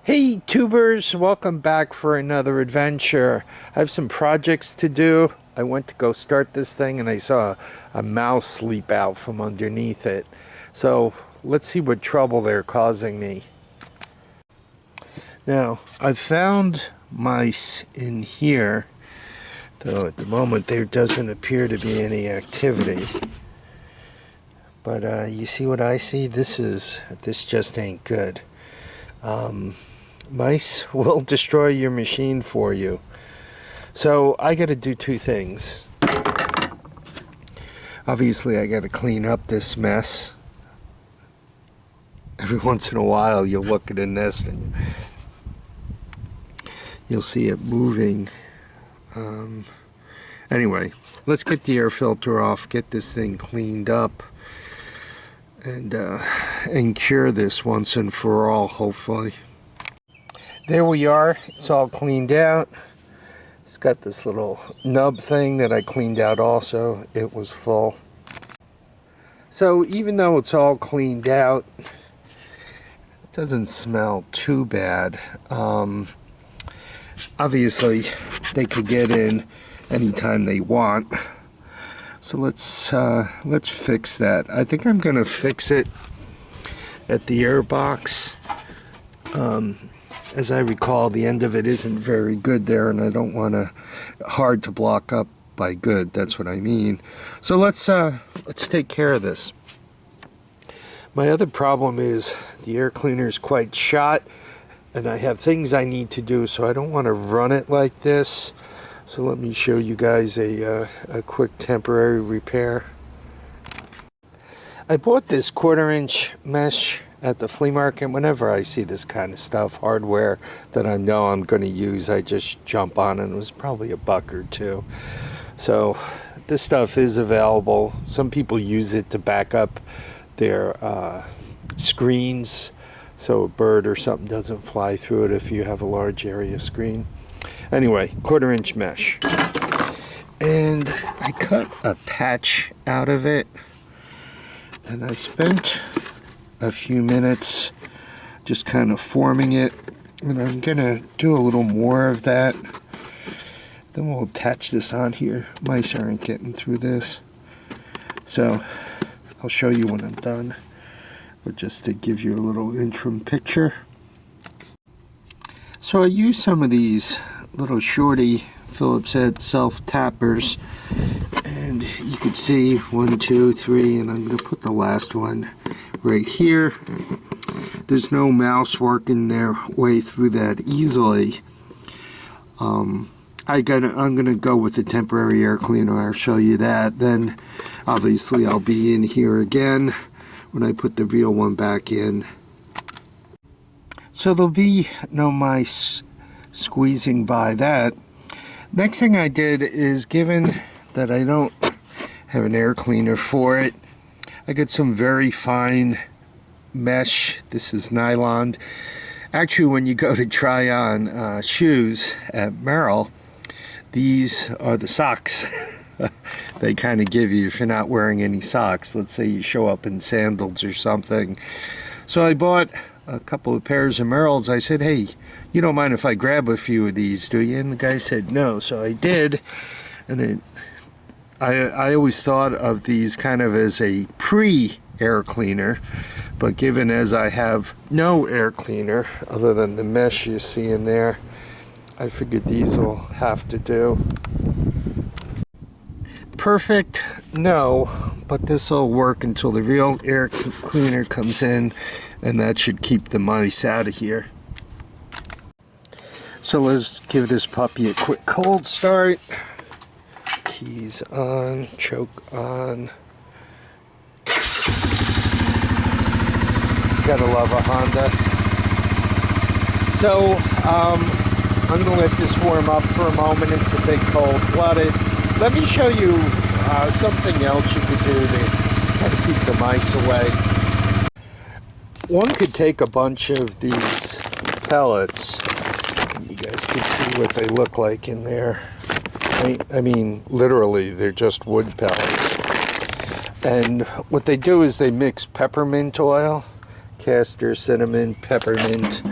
Hey tubers, welcome back for another adventure. I have some projects to do. I went to go start this thing and I saw a mouse leap out from underneath it. So let's see what trouble they're causing me. Now, I've found mice in here, though at the moment there doesn't appear to be any activity. But you see what I see? This just ain't good. Mice will destroy your machine for you. So I got to do two things. Obviously, I got to clean up this mess. Every once in a while, you'll look at a nest and you'll see it moving. Anyway, let's get the air filter off, get this thing cleaned up, and cure this once and for all, hopefully. There we are. It's all cleaned out. It's got this little nub thing that I cleaned out also. It was full. So even though it's all cleaned out, it doesn't smell too bad. Obviously, they could get in anytime they want. So let's fix that. I think I'm going to fix it at the air box. As I recall, the end of it isn't very good there, and I don't want hard to block up by good. That's what I mean. So let's take care of this. My other problem is the air cleaner is quite shot, and I have things I need to do, so I don't want to run it like this. So let me show you guys a quick temporary repair. I bought this 1/4-inch mesh at the flea market. Whenever I see this kind of stuff, hardware that I know I'm going to use, I just jump on it. It was probably $1 or $2. So this stuff is available. Some people use it to back up their screens so a bird or something doesn't fly through it if you have a large area screen. Anyway, 1/4-inch mesh. And I cut a patch out of it, and I spent a few minutes just kind of forming it, and I'm gonna do a little more of that. Then we'll attach this on here. Mice aren't getting through this, so I'll show you when I'm done, but just to give you a little interim picture. So I used some of these little shorty Phillips head self tappers, and you can see 1, 2, 3, and I'm going to put the last one right here. There's no mouse working their way through that easily. I'm gonna go with the temporary air cleaner. I'll show you that. Then obviously I'll be in here again when I put the real one back in. So there'll be no mice squeezing by that. Next thing I did is, given that I don't have an air cleaner for it, I got some very fine mesh. This is nylon. Actually, when you go to try on shoes at Merrill, these are the socks they kind of give you if you're not wearing any socks. Let's say you show up in sandals or something. So I bought a couple of pairs of Merrills. I said, hey, you don't mind if I grab a few of these, do you? And the guy said no, so I did. And I always thought of these kind of as a pre-air cleaner, but given as I have no air cleaner other than the mesh you see in there, I figured these will have to do. Perfect? No, but this will work until the real air cleaner comes in, and that should keep the mice out of here. So let's give this puppy a quick cold start. Keys on, choke on. Gotta love a Honda. So I'm gonna let this warm up for a moment. It's a bit cold-blooded. Let me show you something else you could do to kind of keep the mice away. One could take a bunch of these pellets. You guys can see what they look like in there. I mean, literally, they're just wood pellets. And what they do is they mix peppermint oil, castor, cinnamon, peppermint,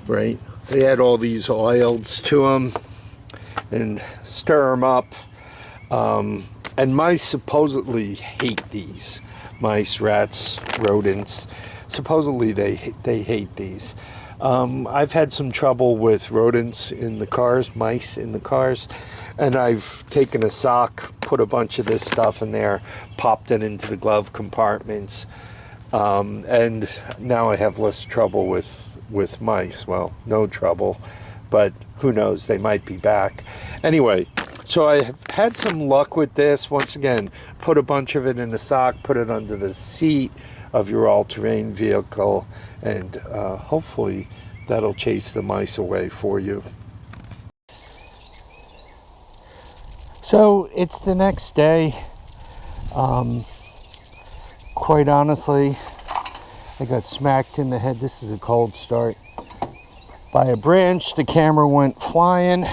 right? They add all these oils to them and stir them up. And mice supposedly hate these. Mice, rats, rodents. Supposedly they hate these. I've had some trouble with rodents in the cars, mice in the cars, and I've taken a sock, put a bunch of this stuff in there, popped it into the glove compartments, and now I have less trouble with mice. Well, no trouble, but who knows, they might be back. Anyway, so I have had some luck with this. Once again, put a bunch of it in a sock, put it under the seat of your all-terrain vehicle, and hopefully that'll chase the mice away for you. So it's the next day. Quite honestly, I got smacked in the head. This is a cold start. By a branch, the camera went flying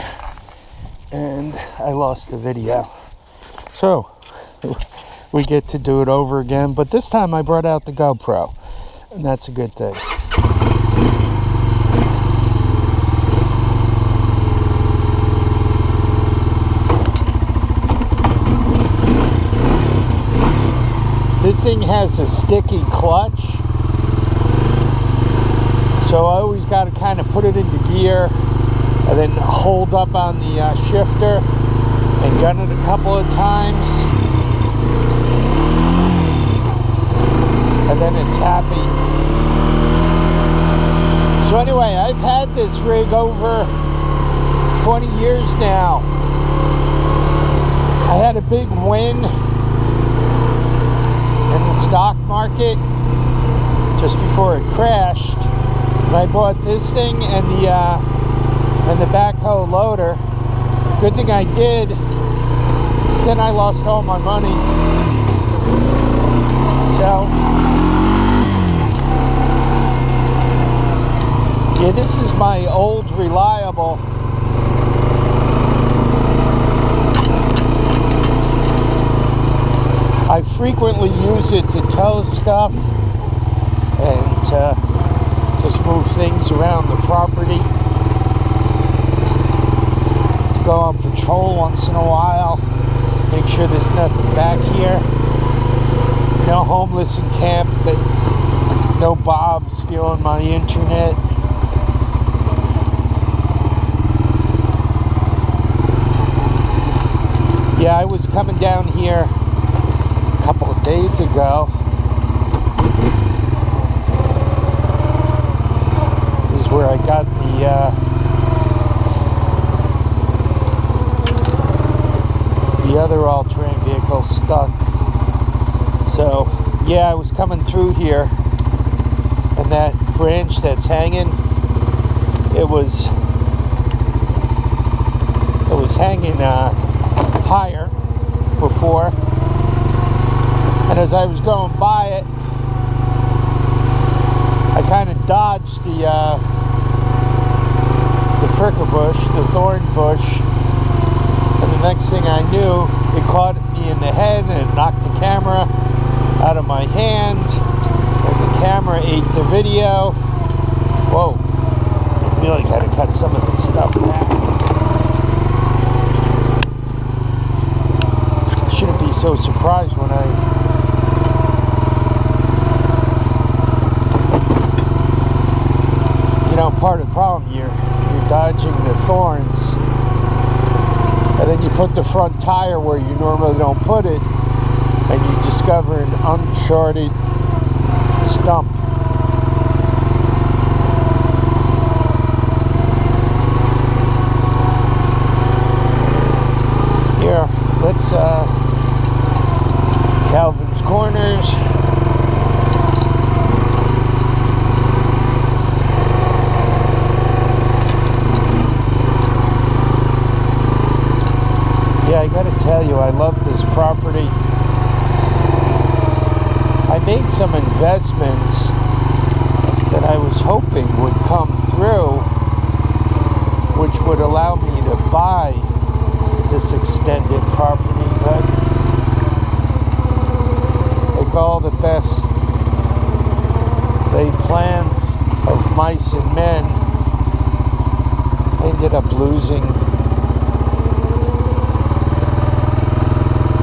and I lost the video. So we get to do it over again, but this time I brought out the GoPro, and that's a good thing. This thing has a sticky clutch, so I always got to kind of put it into gear and then hold up on the shifter and gun it a couple of times, and then it's happy. So anyway, I've had this rig over 20 years now. I had a big win in the stock market just before it crashed, and I bought this thing and the backhoe loader. Good thing I did, because then I lost all my money. So yeah, this is my old reliable. I frequently use it to tow stuff and just move things around the property. To go on patrol once in a while, make sure there's nothing back here. No homeless encampments, no Bob stealing my internet. Yeah, I was coming down here a couple of days ago. This is where I got the other all-terrain vehicle stuck. So yeah, I was coming through here, and that branch that's hanging, it was hanging higher before, and as I was going by it, I kind of dodged the pricker bush, the thorn bush, and the next thing I knew, it caught me in the head and it knocked the camera out of my hand, and the camera ate the video. Whoa, I really gotta cut some of this stuff back. Shouldn't be so surprised when part of the problem, you're dodging the thorns, and then you put the front tire where you normally don't put it, and you discover an uncharted stump. Here, let's Calvin's Corners. Yeah, I gotta tell you, I love this property. I made some investments that I was hoping would come through, which would allow me to buy this extended property, but like all the best laid plans of mice and men, ended up losing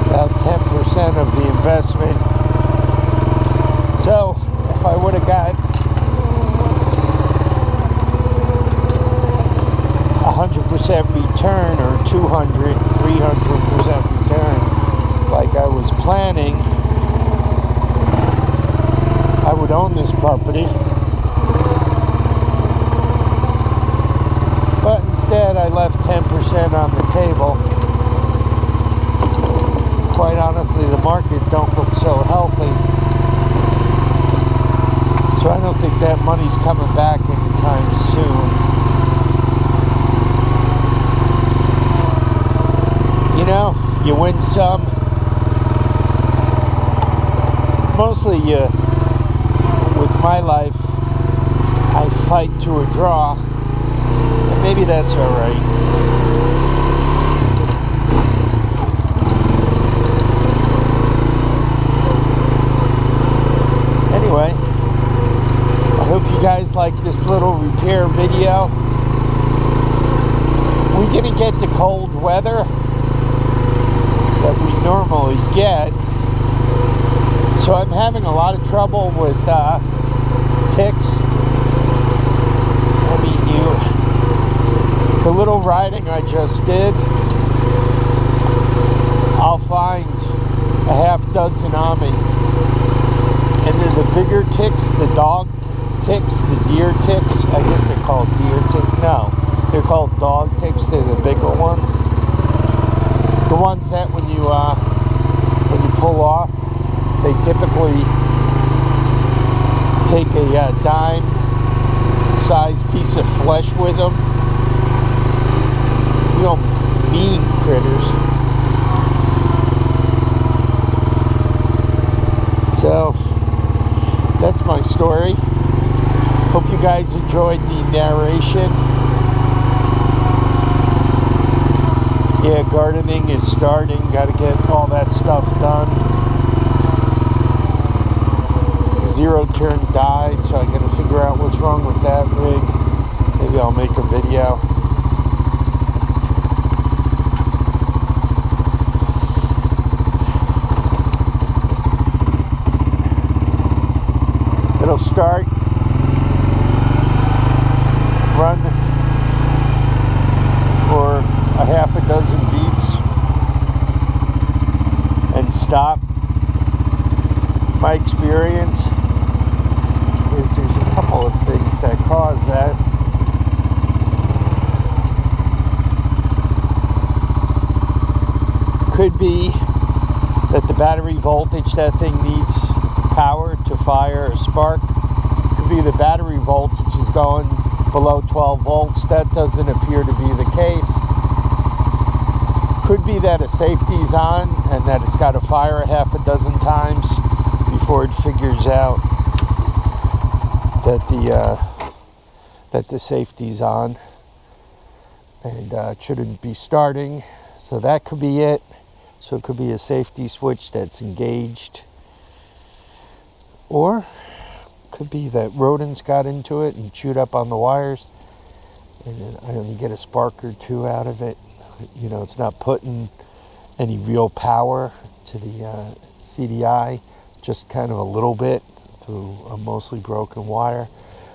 about 10% of the investment. So if I would have got 100% return or 200, 300% return like I was planning, I would own this property. But instead I left 10% on the table. Quite honestly, the market don't look so healthy. So I don't think that money's coming back anytime soon. You know, you win some. Mostly with my life, I fight to a draw. And maybe that's alright. Anyway, I hope you guys like this little repair video. We're gonna get the cold weather that we normally get, so I'm having a lot of trouble with ticks. I mean, the little riding I just did, I'll find a half dozen on me. And then the bigger ticks, the dog ticks, the deer ticks, I guess they're called deer ticks. No, they're called dog ticks. They're the bigger ones. The ones that when you pull off, they typically take a dime-sized piece of flesh with them. Real mean critters. So that's my story. Hope you guys enjoyed the narration. Yeah, gardening is starting. Got to get all that stuff done. The zero turn died, so I got to figure out what's wrong with that rig. Maybe I'll make a video. It'll start, run for a half a dozen beats, and stop. My experience is there's a couple of things that cause that. Could be that the battery voltage that thing needs power to fire a spark. Could be the battery voltage is going below 12 volts. That doesn't appear to be the case. Could be that a safety's on and that it's got to fire a half a dozen times before it figures out that the safety's on and it shouldn't be starting. So that could be it. So it could be a safety switch that's engaged. Or could be that rodents got into it and chewed up on the wires, and then I only get a spark or two out of it. You know, it's not putting any real power to the CDI, just kind of a little bit through a mostly broken wire.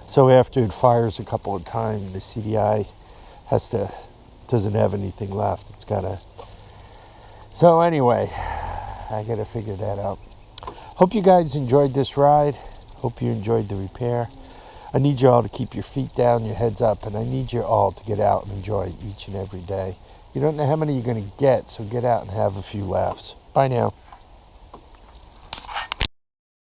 So after it fires a couple of times, the CDI doesn't have anything left. It's got to. So anyway, I got to figure that out. Hope you guys enjoyed this ride. Hope you enjoyed the repair. I need you all to keep your feet down, your heads up, and I need you all to get out and enjoy each and every day. You don't know how many you're going to get, so get out and have a few laughs. Bye now.